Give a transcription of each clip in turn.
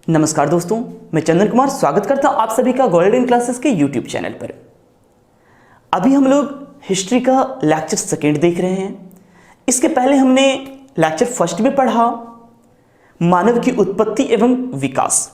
नमस्कार दोस्तों, मैं चंदन कुमार स्वागत करता हूं आप सभी का गोल्डन क्लासेस के यूट्यूब चैनल पर। अभी हम लोग हिस्ट्री का लेक्चर सेकेंड देख रहे हैं। इसके पहले हमने लेक्चर फर्स्ट में पढ़ा मानव की उत्पत्ति एवं विकास।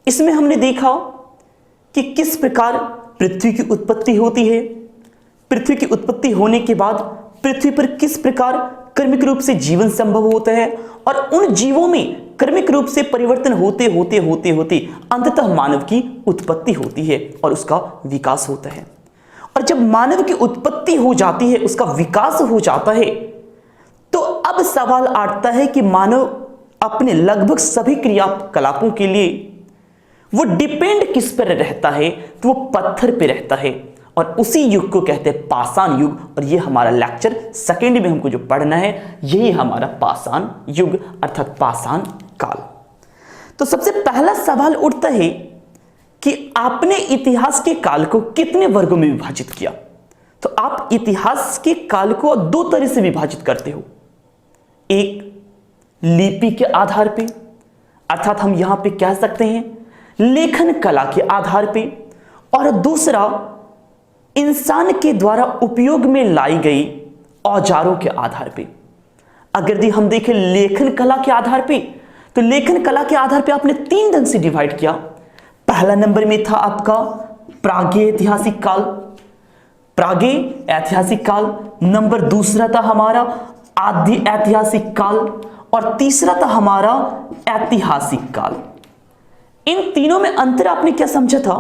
इसमें हमने देखा कि किस प्रकार पृथ्वी की उत्पत्ति होती है, पृथ्वी की उत्पत्ति होने के बाद पृथ्वी पर किस प्रकार क्रमिक रूप से जीवन संभव होता है और उन जीवों में क्रमिक रूप से परिवर्तन होते होते होते होते अंततः मानव की उत्पत्ति होती है और उसका विकास होता है। और जब मानव की उत्पत्ति हो जाती है, उसका विकास हो जाता है, तो अब सवाल आता है कि मानव अपने लगभग सभी क्रियाकलापों के लिए वो डिपेंड किस पर रहता है, तो वो पत्थर पे रहता है और उसी युग को कहते हैं पाषाण युग। और ये हमारा लेक्चर सेकेंड में हमको जो पढ़ना है, यही हमारा पाषाण युग अर्थात पाषाण काल। तो सबसे पहला सवाल उठता है कि आपने इतिहास के काल को कितने वर्गों में विभाजित किया। तो आप इतिहास के काल को दो तरह से विभाजित करते हो, एक लिपि के आधार पे अर्थात हम यहां पे कह सकते हैं लेखन कला के आधार पे, और दूसरा इंसान के द्वारा उपयोग में लाई गई औजारों के आधार पे। अगर दी हम देखें लेखन कला के आधार पे, तो लेखन कला के आधार पे आपने तीन ढंग से डिवाइड किया। पहला नंबर में था आपका प्रागैतिहासिक ऐतिहासिक काल, प्रागैतिहासिक ऐतिहासिक काल। नंबर दूसरा था हमारा आदि ऐतिहासिक काल और तीसरा था हमारा ऐतिहासिक काल। इन तीनों में अंतर आपने क्या समझा था?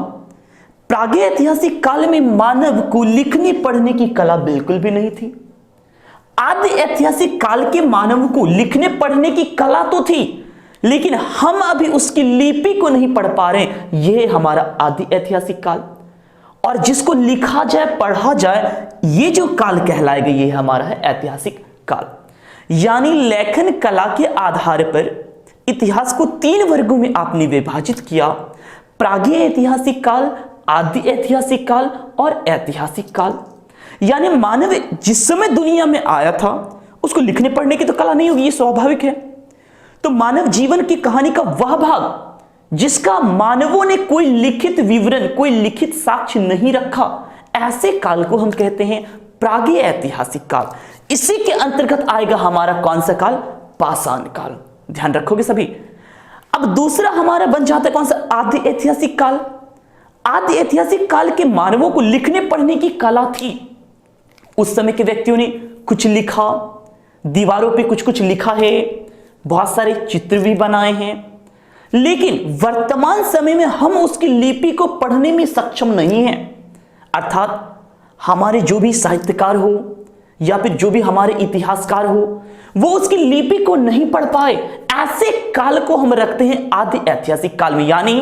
प्रागैतिहासिक काल में मानव को लिखने पढ़ने की कला बिल्कुल भी नहीं थी। आदि ऐतिहासिक काल के मानव को लिखने पढ़ने की कला तो थी, लेकिन हम अभी उसकी लिपि को नहीं पढ़ पा रहे हैं। यह हमारा आदि ऐतिहासिक काल, और जिसको लिखा जाए पढ़ा जाए ये जो काल कहलाएगा ये हमारा है ऐतिहासिक काल। यानी लेखन कला के आधार पर इतिहास को तीन वर्गों में आपने विभाजित किया, प्रागैतिहासिक काल, आदि ऐतिहासिक काल और ऐतिहासिक काल। यानी मानव जिस समय दुनिया में आया था उसको लिखने पढ़ने की तो कला नहीं होगी, ये स्वाभाविक है। तो मानव जीवन की कहानी का वह भाग जिसका मानवों ने कोई लिखित विवरण, कोई लिखित साक्ष्य नहीं रखा, ऐसे काल को हम कहते हैं प्रागैतिहासिक काल। इसी के अंतर्गत आएगा हमारा कौन सा काल? पाषाण काल। ध्यान रखोगे सभी। अब दूसरा हमारा बन जाता है कौन सा? आदि ऐतिहासिक काल। आदि ऐतिहासिक काल के मानवों को लिखने पढ़ने की कला थी। उस समय के व्यक्तियों ने कुछ लिखा, दीवारों पे कुछ कुछ लिखा है, बहुत सारे चित्र भी बनाए हैं, लेकिन वर्तमान समय में हम उसकी लिपि को पढ़ने में सक्षम नहीं हैं। अर्थात हमारे जो भी साहित्यकार हो या फिर जो भी हमारे इतिहासकार हो, वो उसकी लिपि को नहीं पढ़ पाए। ऐसे काल को हम रखते हैं आदि ऐतिहासिक काल में। यानी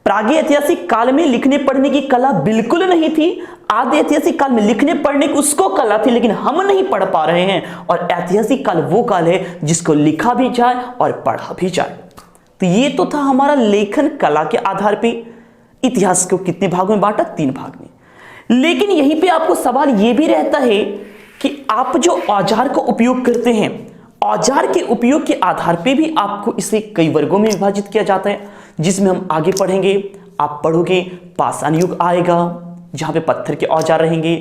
प्रागैतिहासिक काल में लिखने पढ़ने की कला बिल्कुल नहीं थी, आदि ऐतिहासिक काल में लिखने पढ़ने की उसको कला थी, लेकिन हम नहीं पढ़ पा रहे हैं। और ऐतिहासिक काल वो काल है जिसको लिखा भी जाए और पढ़ा भी जाए। तो ये तो था हमारा लेखन कला के आधार पे इतिहास को कितने भागों में बांटा? तीन भाग में। लेकिन यहीं पे आपको सवाल ये भी रहता है कि आप जो औजार का उपयोग करते हैं, औजार के उपयोग के आधार पे भी आपको इसे कई वर्गों में विभाजित किया जाता है, जिसमें हम आगे पढ़ेंगे। आप पढ़ोगे पाषाण युग आएगा जहां पे पत्थर के औजार रहेंगे,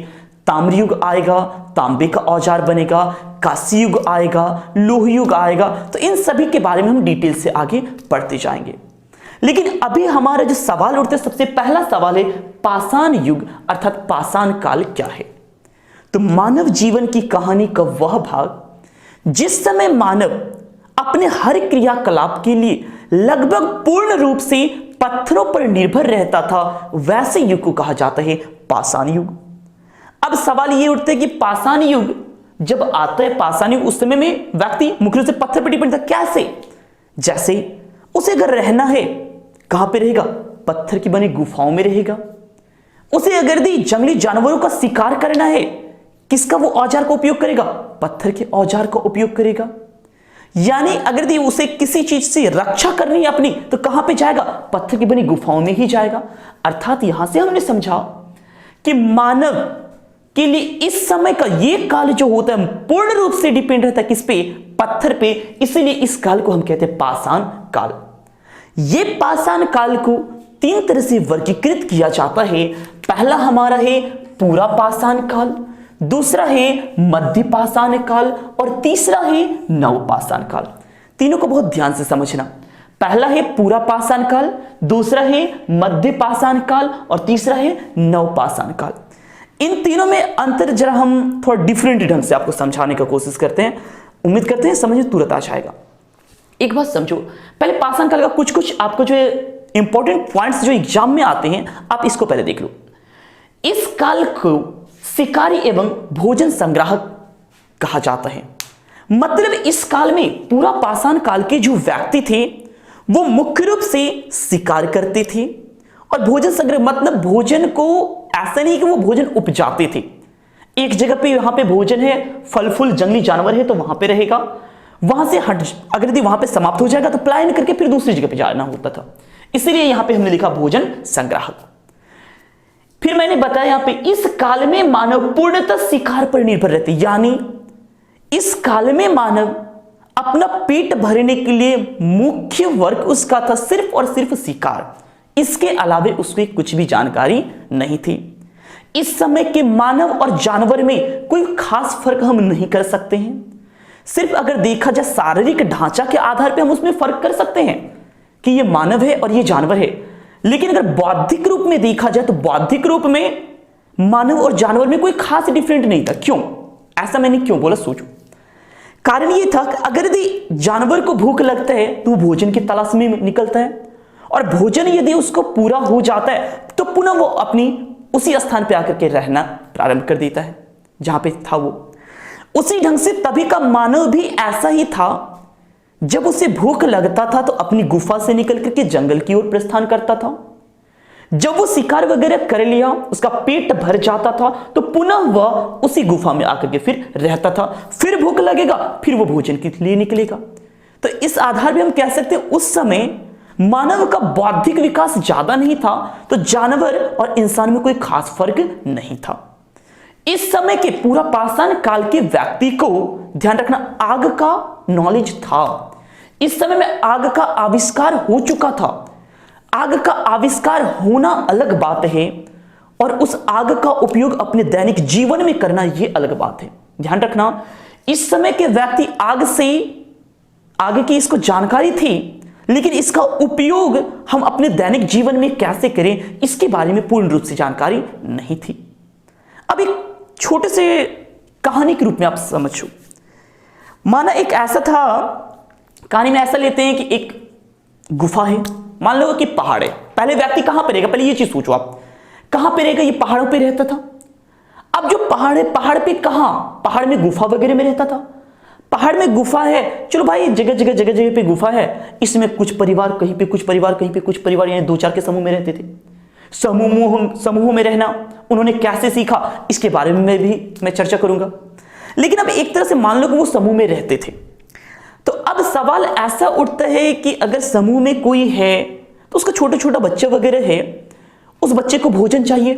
ताम्र युग आएगा, तांबे का औजार बनेगा, कांस्य युग आएगा, लोह युग आएगा। तो इन सभी के बारे में हम डिटेल से आगे पढ़ते जाएंगे। लेकिन अभी हमारा जो सवाल उठता है, सबसे पहला सवाल है पाषाण युग अर्थात पाषाण काल क्या है? तो मानव जीवन की कहानी का वह भाग जिस समय मानव अपने हर क्रियाकलाप के लिए लगभग पूर्ण रूप से पत्थरों पर निर्भर रहता था, वैसे युग को कहा जाता है पाषाण युग। अब सवाल यह उठता है कि पाषाण युग जब आता है, पाषाण युग उस समय में व्यक्ति मुख्य रूप से पत्थर पर डिपेंड था। कैसे? जैसे उसे अगर रहना है, कहां पे रहेगा? पत्थर की बनी गुफाओं में रहेगा। उसे अगर दी जंगली जानवरों का शिकार करना है, किसका वो औजार का उपयोग करेगा? पत्थर के औजार का उपयोग करेगा। यानी अगर दी उसे किसी चीज से रक्षा करनी है अपनी, तो कहां पे जाएगा? पत्थर की बनी गुफाओं में ही जाएगा। अर्थात यहां से हमने समझा कि मानव के लिए इस समय का ये काल जो होता है पूर्ण रूप से डिपेंड रहता है किस पे? पत्थर पे। इसीलिए इस काल को हम कहते हैं पाषाण काल। ये पाषाण काल को 3 तरह से वर्गीकृत किया जाता है। पहला हमारा है पूरा पाषाण काल, दूसरा है मध्य पाषाण काल और तीसरा है नव पाषाण काल। तीनों को बहुत ध्यान से समझना। पहला है पूरा पाषाण काल, दूसरा है मध्य पाषाण काल और तीसरा है नव पाषाण काल। इन तीनों में अंतर जरा हम थोड़ा डिफरेंट ढंग से आपको समझाने की कोशिश करते हैं। उम्मीद करते हैं समझ में तुरंत आ जाएगा। एक बात समझो, पहले पाषाण काल का कुछ आपको जो इंपॉर्टेंट पॉइंट्स जो एग्जाम में आते हैं, आप इसको पहले देख लो। इस काल को शिकारी एवं भोजन संग्राहक कहा जाता है। मतलब इस काल में, पूरा पाषाण काल के जो व्यक्ति थे वो मुख्य रूप से शिकार करते थे और भोजन संग्रह, मतलब भोजन को ऐसा नहीं कि वो भोजन उपजाते थे। एक जगह पे यहां पे भोजन है, फल फूल जंगली जानवर है तो वहां पे रहेगा, वहां से हट, अगर यदि वहां पे समाप्त हो जाएगा तो पलायन करके फिर दूसरी जगह पे जाना होता था। इसलिए यहां पे हमने लिखा भोजन संग्राहक। फिर मैंने बताया यहां पे इस काल में मानव पूर्णतः शिकार पर निर्भर रहते, यानी इस काल में मानव अपना पेट भरने के लिए मुख्य वर्क उसका था सिर्फ और सिर्फ शिकार। इसके अलावे उसकी कुछ भी जानकारी नहीं थी। इस समय के मानव और जानवर में कोई खास फर्क हम नहीं कर सकते हैं। सिर्फ अगर देखा जाए शारीरिक ढांचा के आधार पर हम उसमें फर्क कर सकते हैं कि ये मानव है और ये जानवर है, लेकिन अगर बौद्धिक रूप में देखा जाए तो बौद्धिक रूप में मानव और जानवर में कोई खास डिफरेंट नहीं था। क्यों? ऐसा मैंने क्यों बोला, सोचो। कारण यह था कि अगर यदि जानवर को भूख लगता है तो वो भोजन की तलाश में निकलता है और भोजन यदि उसको पूरा हो जाता है तो पुनः वो अपनी उसी स्थान पे आकर के रहना प्रारंभ कर देता है जहां पे था वो। उसी ढंग से तभी का मानव भी ऐसा ही था। जब उसे भूख लगता था तो अपनी गुफा से निकल करके जंगल की ओर प्रस्थान करता था। जब वो शिकार वगैरह कर लिया, उसका पेट भर जाता था तो पुनः वह उसी गुफा में आकर के फिर रहता था। फिर भूख लगेगा, फिर वो भोजन के लिए निकलेगा। तो इस आधार पे हम कह सकते हैं उस समय मानव का बौद्धिक विकास ज्यादा नहीं था, तो जानवर और इंसान में कोई खास फर्क नहीं था। इस समय के पूरा पाषाण काल के व्यक्ति को ध्यान रखना, आग का नॉलेज था। इस समय में आग का आविष्कार हो चुका था। आग का आविष्कार होना अलग बात है और उस आग का उपयोग अपने दैनिक जीवन में करना यह अलग बात है। ध्यान रखना, इस समय के व्यक्ति आगे की इसको जानकारी थी, लेकिन इसका उपयोग हम अपने दैनिक जीवन में कैसे करें इसके बारे में पूर्ण रूप से जानकारी नहीं थी। अब एक छोटे से कहानी के रूप में आप समझो। माना एक ऐसा था, कहानी में ऐसा लेते हैं कि एक गुफा है, मान लो कि पहाड़ है। पहले व्यक्ति कहां पे रहेगा, पहले ये चीज सोचो आप, कहां पे रहेगा? ये पहाड़ों पे रहता था। अब जो पहाड़ है, पहाड़ पे कहां? पहाड़ में गुफा वगैरह में रहता था। पहाड़ में गुफा है, चलो भाई जगह जगह पे गुफा है, इसमें कुछ परिवार कहीं पे, कुछ परिवार कहीं पे, कुछ परिवार यानी 2-4 के समूह में रहते थे। समूह में रहना उन्होंने कैसे सीखा इसके बारे में भी मैं चर्चा करूंगा। लेकिन अब एक तरह से मान लो कि वो समूह में रहते थे, तो अब सवाल ऐसा उठता है कि अगर समूह में कोई है तो उसका छोटा बच्चा वगैरह है, उस बच्चे को भोजन चाहिए।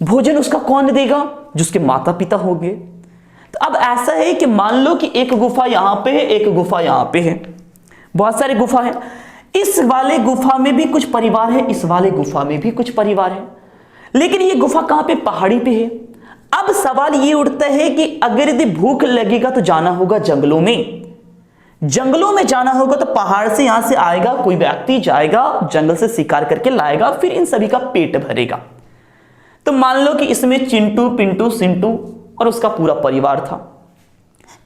भोजन उसका कौन देगा? जिसके माता पिता होंगे। तो अब ऐसा है कि मान लो कि एक गुफा यहां पे है, एक गुफा यहां पे है, बहुत सारे गुफा है। इस वाले गुफा में भी कुछ परिवार है, इस वाले गुफा में भी कुछ परिवार है, लेकिन ये गुफा कहां पे? पहाड़ी पे है। अब सवाल ये उठता है कि अगर यदि भूख लगेगा तो जाना होगा जंगलों में। जंगलों में जाना होगा तो पहाड़ से यहां से आएगा कोई व्यक्ति, जाएगा जंगल से शिकार करके लाएगा, फिर इन सभी का पेट भरेगा। तो मान लो कि इसमें चिंटू, पिंटू, सिंटू और उसका पूरा परिवार था।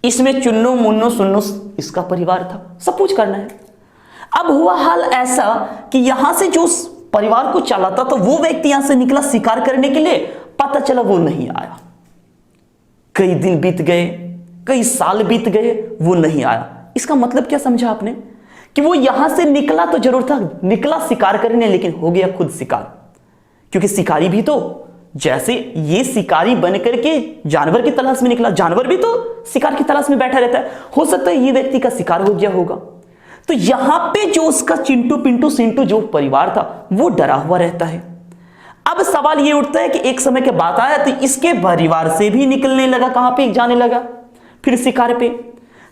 इसमें चुन्नू, मुन्नू, सुन्नू इसका परिवार था। सब कुछ करना है। अब हुआ हाल ऐसा कि यहां से जो परिवार को चलाता तो वो व्यक्ति यहां से निकला शिकार करने के लिए, पता चला वो नहीं आया। कई दिन बीत गए, कई साल बीत गए, वो नहीं आया। इसका मतलब क्या समझा आपने? कि वो यहां से निकला तो जरूर था, निकला शिकार करने, लेकिन हो गया खुद शिकार। क्योंकि शिकारी भी तो जैसे ये शिकारी बनकर के जानवर की तलाश में निकला, जानवर भी तो शिकार की तलाश में बैठा रहता है। हो सकता है ये व्यक्ति का शिकार हो गया होगा। तो यहां पे जो उसका चिंटू, पिंटू, सिंटू जो परिवार था वो डरा हुआ रहता है। अब सवाल ये उठता है कि एक समय के बाद आया तो इसके परिवार से भी निकलने लगा, कहां पे? जाने लगा फिर शिकार पे।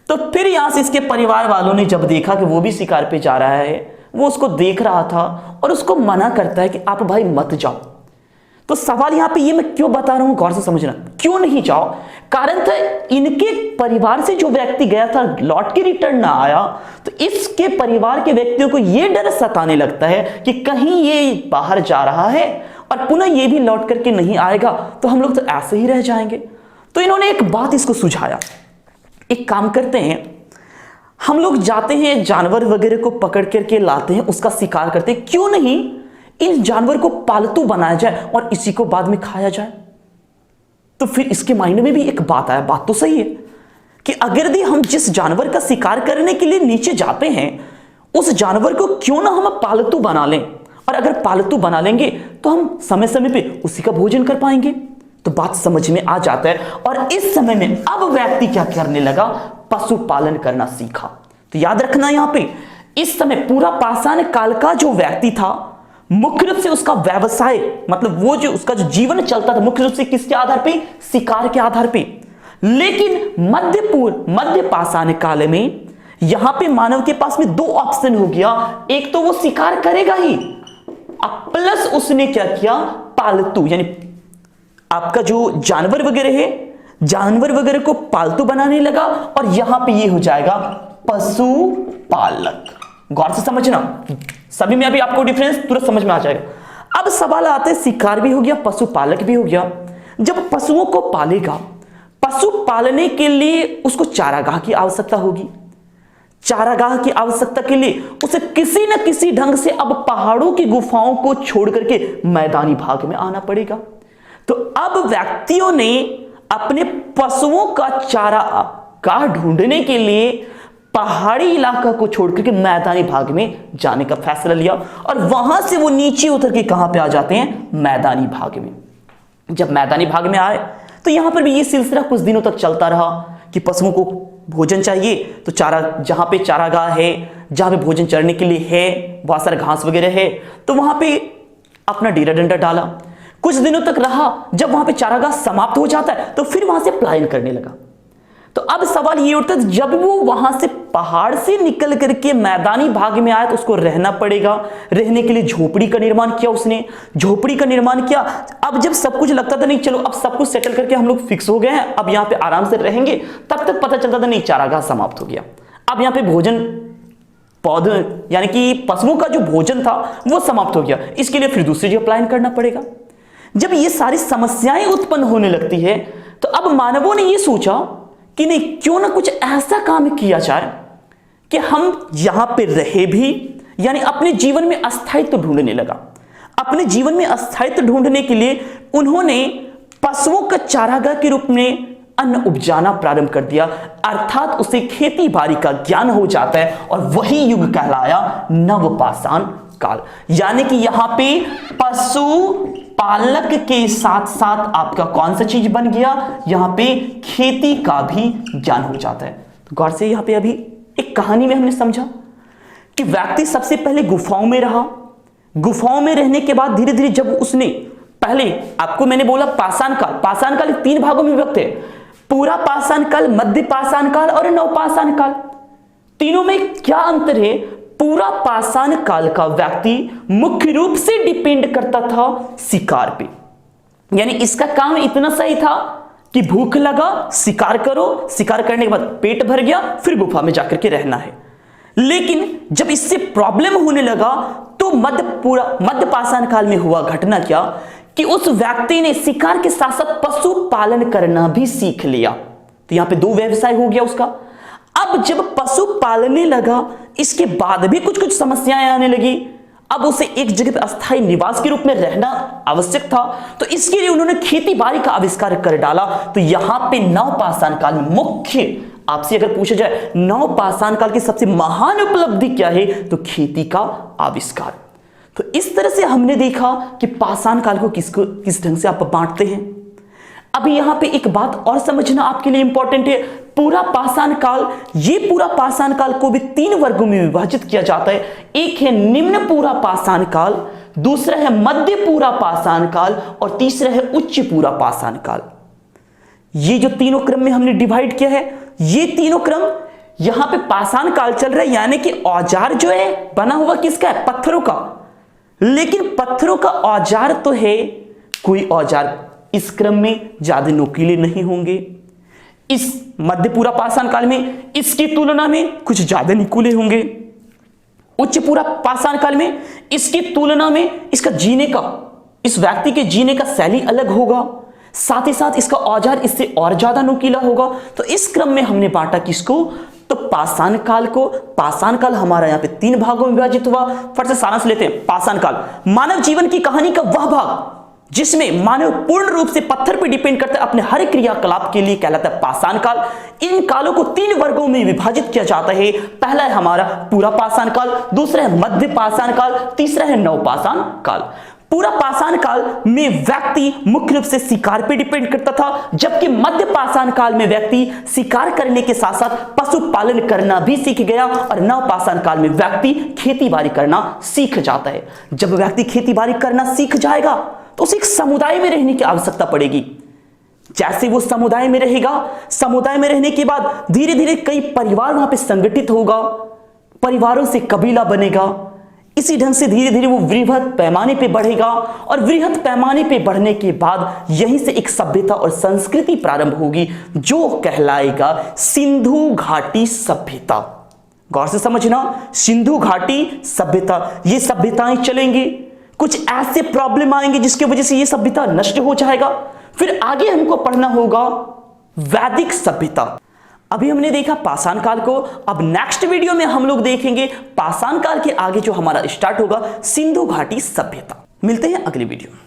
तो फिर यहां से इसके परिवार वालों ने जब देखा कि वो भी शिकार पे जा रहा है वो उसको देख रहा था और उसको मना करता है कि आप भाई मत जाओ। तो सवाल यहां पे ये मैं क्यों बता रहा हूं, गौर से समझना, क्यों नहीं जाओ? कारण था इनके परिवार से जो व्यक्ति गया था लौट के रिटर्न ना आया, तो इसके परिवार के व्यक्तियों को यह डर सताने लगता है कि कहीं ये बाहर जा रहा है और पुनः ये भी लौट करके नहीं आएगा तो हम लोग तो ऐसे ही रह जाएंगे। तो इन्होंने एक बात इसको सुझाया, एक काम करते हैं, हम लोग जाते हैं जानवर वगैरह को पकड़ करके लाते हैं, उसका शिकार करते हैं, क्यों नहीं इस जानवर को पालतू बनाया जाए और इसी को बाद में खाया जाए। तो फिर इसके माइंड में भी एक बात आया, बात तो सही है कि अगर भी हम जिस जानवर का शिकार करने के लिए नीचे जाते हैं उस जानवर को क्यों ना हम पालतू बना लें, और अगर पालतू बना लेंगे तो हम समय समय पे उसी का भोजन कर पाएंगे। तो बात समझ में आ जाता है। और इस समय में अब व्यक्ति क्या करने लगा, पशुपालन करना सीखा। तो याद रखना यहां पे इस समय पूरा पाषाण काल का जो व्यक्ति था मुख्य रूप से उसका व्यवसाय, मतलब वो जो उसका जो जीवन चलता था मुख्य रूप से किसके आधार पे, शिकार के आधार पे। लेकिन मध्य पाषाण काल में यहां पे मानव के पास में दो ऑप्शन हो गया, एक तो वो शिकार करेगा ही, अब प्लस उसने क्या किया, पालतू यानी आपका जो जानवर वगैरह है, जानवर वगैरह को पालतू बनाने लगा और यहां पे ये हो जाएगा पशुपालक। गौर से समझना, सभी में अभी आपको डिफरेंस तुरंत समझ में आ जाएगा। अब सवाल आते हैं, शिकार भी हो गया, पशुपालक भी हो गया। जब पशुओं को पालेगा, पशु पालने के लिए उसको चारागाह की आवश्यकता होगी। चारागाह की आवश्यकता के लिए उसे किसी न किसी ढंग से अब पहाड़ों की गुफाओं को छोड़ करके मैदानी भाग में आना पड़ेगा। तो अब व्यक्तियों ने अपने पशुओं का चारागाह ढूंढने के लिए पहाड़ी इलाका को छोड़ करके मैदानी भाग में जाने का फैसला लिया और वहां से वो नीचे उतर के कहां पे आ जाते हैं, मैदानी भाग में। जब मैदानी भाग में आए तो यहां पर भी ये सिलसिला कुछ दिनों तक चलता रहा कि पशुओं को भोजन चाहिए तो जहां पे चारागाह है, जहां पे भोजन चरने के लिए है, बहुत सारा घास वगैरह है, तो वहां पे अपना डेरा डंडा डाला, कुछ दिनों तक रहा। जब वहां पे चारागाह समाप्त हो जाता है तो फिर वहां से पलायन करने लगा। तो अब सवाल ये उठता है, जब वो वहां से पहाड़ से निकल करके मैदानी भाग में आया तो उसको रहना पड़ेगा। रहने के लिए झोपड़ी का निर्माण किया उसने, झोपड़ी का निर्माण किया। अब जब सब कुछ लगता था नहीं चलो अब सब कुछ सेटल करके हम लोग फिक्स हो गए हैं, अब यहाँ पे आराम से रहेंगे, तब तक पता चलता था नहीं चारागाह समाप्त हो गया। अब यहाँ पे भोजन पौधे यानी कि पशुओं का जो भोजन था वो समाप्त हो गया, इसके लिए फिर दूसरी जगह पलायन करना पड़ेगा। जब ये सारी समस्याएं उत्पन्न होने लगती है तो अब मानवों ने ये सोचा कि नहीं क्यों ना कुछ ऐसा काम किया जाए कि हम यहां पे रहे भी, यानी अपने जीवन में अस्थायित्व ढूंढने लगा। अपने जीवन में अस्थायित्व ढूंढने के लिए उन्होंने पशुओं का चारागाह के रूप में अन्न उपजाना प्रारंभ कर दिया, अर्थात उसे खेती बाड़ी का ज्ञान हो जाता है और वही युग कहलाया नवपाषाण काल। यानी कि यहां पे पशु पालक के साथ साथ आपका कौन सा चीज बन गया, यहां पे खेती का भी ज्ञान हो जाता है। तो गौर से यहां पे अभी एक कहानी में हमने समझा कि व्यक्ति सबसे पहले गुफाओं में रहा, गुफाओं में रहने के बाद धीरे धीरे जब उसने पहले आपको मैंने बोला पाषाण काल 3 भागों में विभक्त है, पूरा पाषाण काल, मध्य पाषाण काल और नवपाषाण काल। तीनों में क्या अंतर है, पूरा पाषाण काल का व्यक्ति मुख्य रूप से डिपेंड करता था शिकार पे, यानी इसका काम इतना सही था कि भूख लगा शिकार करो, शिकार करने के बाद पेट भर गया फिर गुफा में जाकर के रहना है। लेकिन जब इससे प्रॉब्लम होने लगा तो मध्य पाषाण काल में हुआ घटना क्या कि उस व्यक्ति ने शिकार के साथ साथ पशु पालन करना भी सीख लिया। तो यहां पे 2 व्यवसाय हो गया उसका। अब जब पशु पालने लगा इसके बाद भी कुछ कुछ समस्याएं आने लगी। अब उसे एक जगह पर अस्थायी निवास के रूप में रहना आवश्यक था, तो इसके लिए उन्होंने खेती बाड़ी का आविष्कार कर डाला। तो यहां पे नवपाषाण काल में मुख्य आपसे अगर पूछा जाए नवपाषाण काल की सबसे महान उपलब्धि क्या है तो खेती का आविष्कार। तो इस तरह से हमने देखा कि पाषाण काल को किस ढंग से आप बांटते हैं। अभी यहां पे एक बात और समझना आपके लिए इंपॉर्टेंट है, पूरा पाषाण काल को भी 3 वर्गों में विभाजित किया जाता है। एक है निम्न पूरा पाषाण काल, दूसरा है मध्य पूरा पाषाण काल और तीसरा है उच्च पूरा पाषाण काल। ये जो तीनों क्रम में हमने डिवाइड किया है, ये तीनों क्रम यहां पे पाषाण काल चल रहा है, यानी कि औजार जो है बना हुआ किसका है? पत्थरों का। लेकिन पत्थरों का औजार तो है, कोई औजार इस क्रम में ज्यादा नुकीले नहीं होंगे। इस मध्य पूरा पाषाण काल में इसकी तुलना में कुछ ज्यादा नुकीले होंगे। उच्च पूरा पाषाण काल में इसकी तुलना में इसका जीने का, इस व्यक्ति के जीने का शैली अलग होगा, साथ ही साथ इसका औजार इससे और ज्यादा नुकीला होगा। तो इस क्रम में हमने बांटा किसको? तो पाषाण काल को। पाषाण काल हमारा यहां पे 3 भागों में विभाजित हुआ। फट से सारांश लेते हैं। पाषाण काल मानव जीवन की कहानी का वह भाग जिसमें मानव पूर्ण रूप से पत्थर पर डिपेंड करता है अपने हर क्रियाकलाप के लिए, कहलाता है पाषाण काल। इन कालों को 3 वर्गों में विभाजित किया जाता है। पहला है हमारा पूरा पाषाण काल, दूसरा है मध्य पाषाण काल, तीसरा है नवपाषाण काल। पूरा पाषाण काल में व्यक्ति मुख्य रूप से शिकार पे डिपेंड करता था, जबकि मध्य पाषाण काल में व्यक्ति शिकार करने के साथ साथ पशुपालन करना भी सीख गया, और नवपाषाण काल में व्यक्ति खेती बाड़ी करना सीख जाता है। जब व्यक्ति खेती बाड़ी करना सीख जाएगा तो उसे एक समुदाय में रहने की आवश्यकता पड़ेगी। जैसे वो समुदाय में रहेगा, समुदाय में रहने के बाद धीरे धीरे कई परिवार वहां पे संगठित होगा, परिवारों से कबीला बनेगा। इसी ढंग से धीरे धीरे वो वृहद पैमाने पे बढ़ेगा, और वृहद पैमाने पे बढ़ने के बाद यहीं से एक सभ्यता और संस्कृति प्रारंभ होगी जो कहलाएगा सिंधु घाटी सभ्यता। गौर से समझना, सिंधु घाटी सभ्यता। ये सभ्यताएं चलेंगी, कुछ ऐसे प्रॉब्लम आएंगे जिसकी वजह से ये सभ्यता नष्ट हो जाएगा। फिर आगे हमको पढ़ना होगा वैदिक सभ्यता। अभी हमने देखा पाषाण काल को, अब नेक्स्ट वीडियो में हम लोग देखेंगे पाषाण काल के आगे जो हमारा स्टार्ट होगा सिंधु घाटी सभ्यता। मिलते हैं अगली वीडियो में।